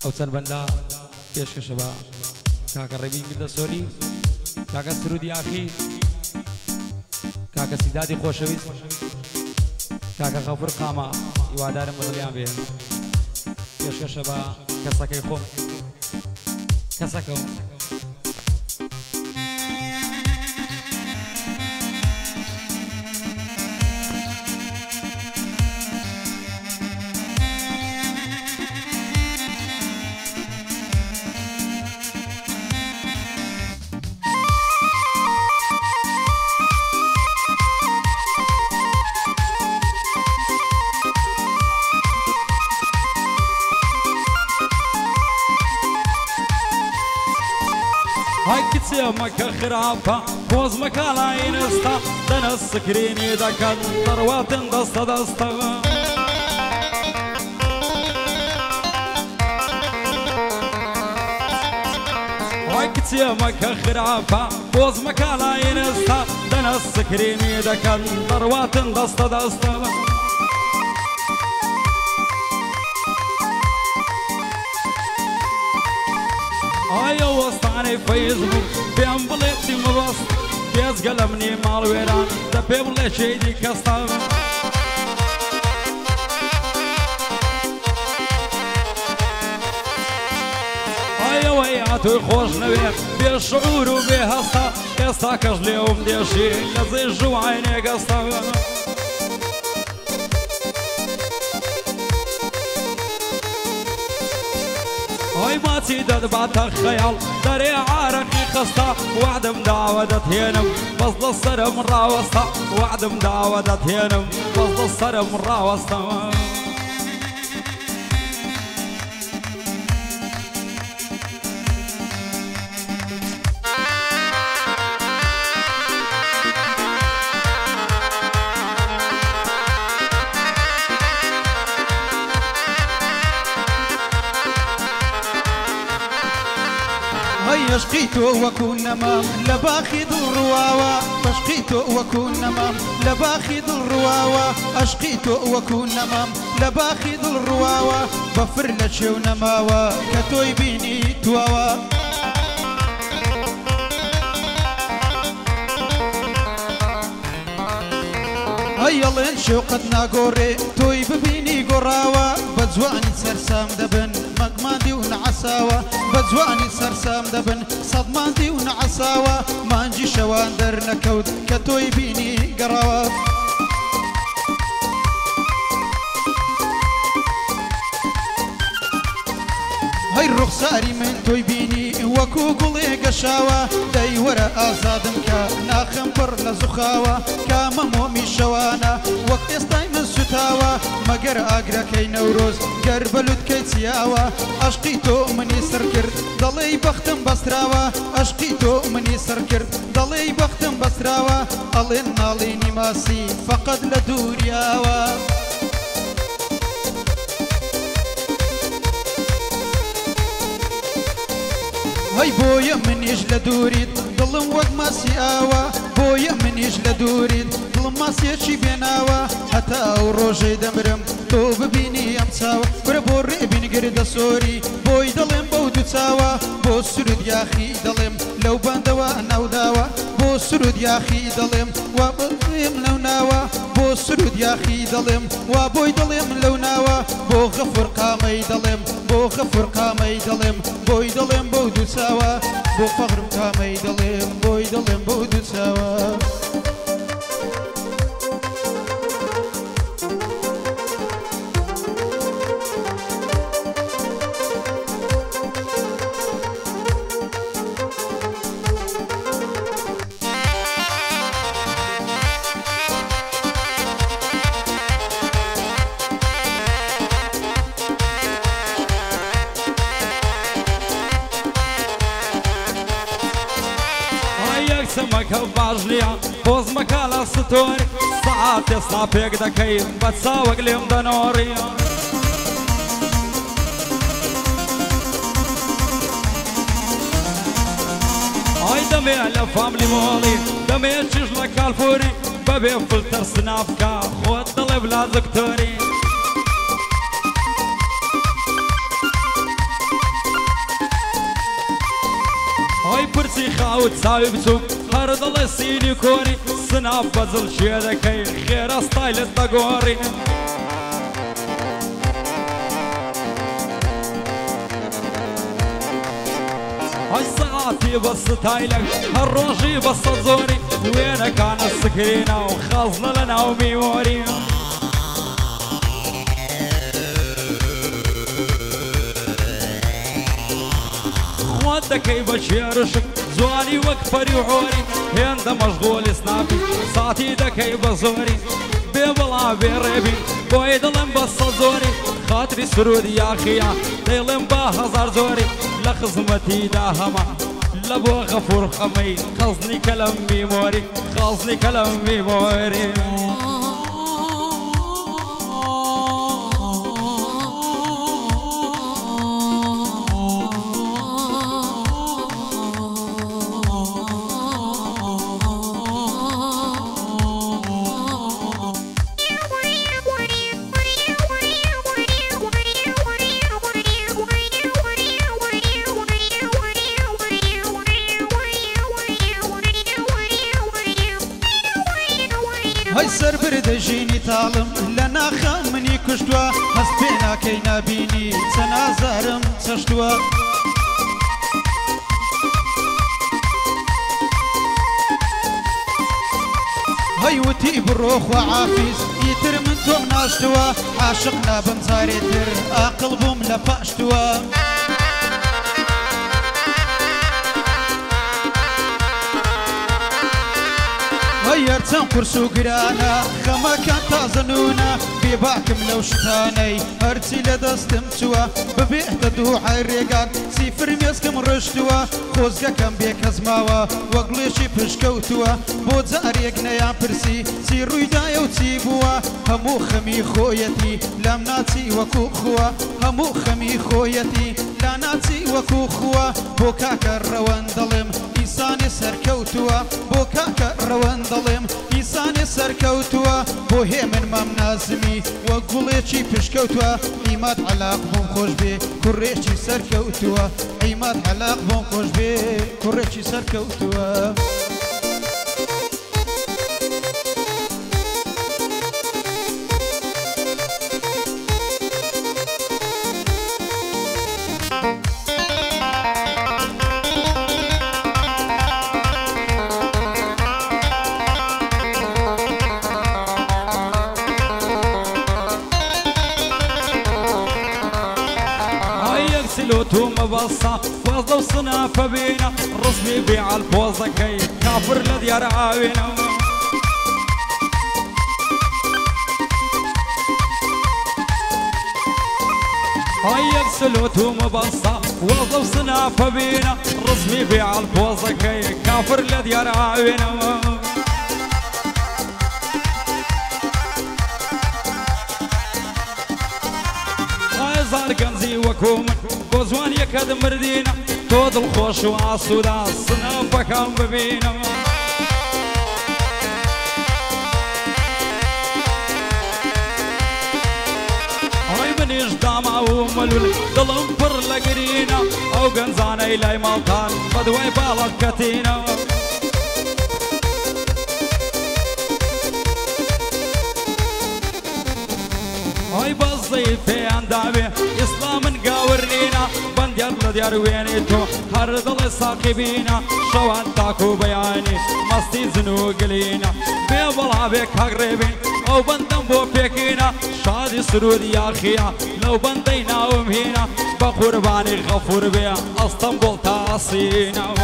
ئەو چەند بەندا پێشکەشە بە کاکە ڕێبین گردە سۆری، کاکە سرودی ئاخی، کاکە سیدادی خۆشەویست، کاکە غەفور قامە، هیوادارم بەدڵیان بێن. پێشکەشە بە کەسەکەی خۆم، کەسەکەم. مەکە خراپە پۆز مەکە لاینستا دەنە سکرینی دەکەن دەڕواتن دەستە دەستە وای کچێ مەکە خراپە پۆز مەکە لاینستا دەنە سکرینی دەکەن دەڕواتن دەستە دەستە ئایا وەستانەی فەیسبوک پێم بڵێ چی مەبەست بێزگە لە منی ماڵوێران دە پێ بڵێ چێدی کەستا ئایا وەی هاتووی خۆش نەوێت بێ شعور و بێ هەستا ئێستا کەش لێوم دێشی لە زەی ژوعینێ گەستا وای ماچی دەدباتە خەیاڵ دەرێ عارەقی خەستا وعدم داوە دەتهێنم بەس لە سەرم ڕاوەستا وعدم داوە دەتهێنم بەس لە سەرم ڕاوەستەوە عشقيتو وكون نمام لباخي ذو الرواوة عشقيتو وكون نمام لباخي ذو الرواوة عشقيتو وكون نمام لباخي ذو الرواوة بفر لشي ونماوة كتوي بيني تواوا هيا لين شوقت ناقوري توي ببيني قراوة بجواني سرسام دبن مقماندي ونعساوة بجواني سرسام دبن صدماندي ونعساوة مانجي شوان در نكود كتوي بيني قراوة هاي الرخصاري من توي بيني وكو قولي قشاوة داي ورا آزادم كا ناخم بر لزخاوة كاما مومي شوانا وقت استاي من ستاوة مقر آقرا كي نوروز قربلود كي تياوة عشقيتو مني سركر ضلي بختم بسراوة عشقيتو مني سركر ضلي بختم بسراوة ألين ناليني ماسي فقد لدورياوة هاي بويا منيش لدوريد ظلم وقت ما سياوة بويا منيش لدوريد ظلم ما سيشي بيناوة حتى او روجي دمرم تو ببيني امساوة بربو ريبين قرد سوري بوي ظلم بودو تساوة بو سرود ياخي ظلم لو باندوا ناوداوة بو سرود ياخي ظلم وابظلم لو ناوة بو سرود ياخي ظلم وابوي ظلم لو ناوة بو غفر قامي ظلم بو غفر قامي ظلم بوي ظلم بودو تساوة بو فغرم قامي ظلم بوي ظلم بودو تساوة سمەکە باش نییە پۆز مەکە لە ستۆری سەعات ئێستا پێک دەکەی بە چاوەک لێم دەنۆڕی ئای دەمێ لە فاملی مۆڵی دەمێ چش لە کالفۆری بەبێ فلتەر سنافکە خۆت دەڵێ بلا دکتۆری ماسی خاوت ساوی بچوک هر دل سینی کۆری سناف بەجڵ شێ دەکەی خێرە ستایلت دەگۆڕی ئەی سەعاتی بە ستایلەک هەر ڕۆژی بە سەد زۆری وێنەکانە سکرینە و خەزنە لە ناو میوەری خۆت دەکەی بە شێرشک جوانی وەک پەری و حۆری هێندە مەشغوڵی سناپی ساتی دەکەی بە زۆری بێ بەڵا بێ ڕێبی بۆی دڵم بە سەد زۆری خاتری سرودی یاخیە دەیڵێم با هەزار زۆری لە خزمەتیدا هەمە لە بۆ غەفوور خەمەی خەزنی کەلەم میمۆری خەزنی کەلەم میمۆری هەی سەر بردەژینی تاڵم لە ناخە منی کوشتووە هەست پێ ناکەی نابینی چەند ئازارم چەشتووە هەی وتی بڕۆ خوعافیز ئیتر من تۆم ناشتووە عاشق نابم جارێتر ئاقڵ بووم لە پاشتووە هەرچەند قورس و گرانە خەمەکان تازەنونە بێباکم لەو شتانەی هەرچی لە دەستم چووە ببێتە دووعای ڕێگان سیفر مێزکم ڕشتووە خۆزگەکەم بێکەس ماوە وەک گڵێشی پشکەوتووە بۆ جارێک نەیان پرسی چی ڕوویدایە و چی بووە هەموو خەمی خۆیەتی لام ناچی وەکو خووە هەموو خەمی خۆیەتی لا ناچی وەکو خووە بۆ کاکە ڕەوەن دەڵێم ئینسانی سەرکەوتووە بۆ کاکە ڕەوەن دەڵێم ئینسانی سەرکەوتووە بۆ هێ من مام نازمی وەک گوڵێکی پشکەوتووە ئیمات عەلاق بۆم خۆش بێ کوڕێکی سەرکەوتووە ئیمات عەلاق بۆم خۆش بێ کوڕێکی سەرکەوتووە سلوتو مبصة وظلو صنافة بينا رسمي بيع البوزة كي كافر لديار عاوينا هيك سلوتو مبصة وظلو صنافة بينا رسمي بيع البوزة كي كافر لديار عاوينا زار كنزي وكوم بوزوان يكاد مردينا تود الخوش وعصودا صنافة كان ببينا هاي بنيش داما وملول ضلم بر لقرينا او قنزانا إلي مالتان بدوي بالك كتينا هاي بصيفي عندابي إسلام قاورنينا بنديار لديار وينيتو هرد الله ساقبينا شوان تاكو بياني مستي زنو قلينا بيبلا بيك هقريبين أو بندم بو بيكينا شادي سرود يا خيا لو بندينا ومهينا بقرباني غفور بيا اسطنبول تاسينا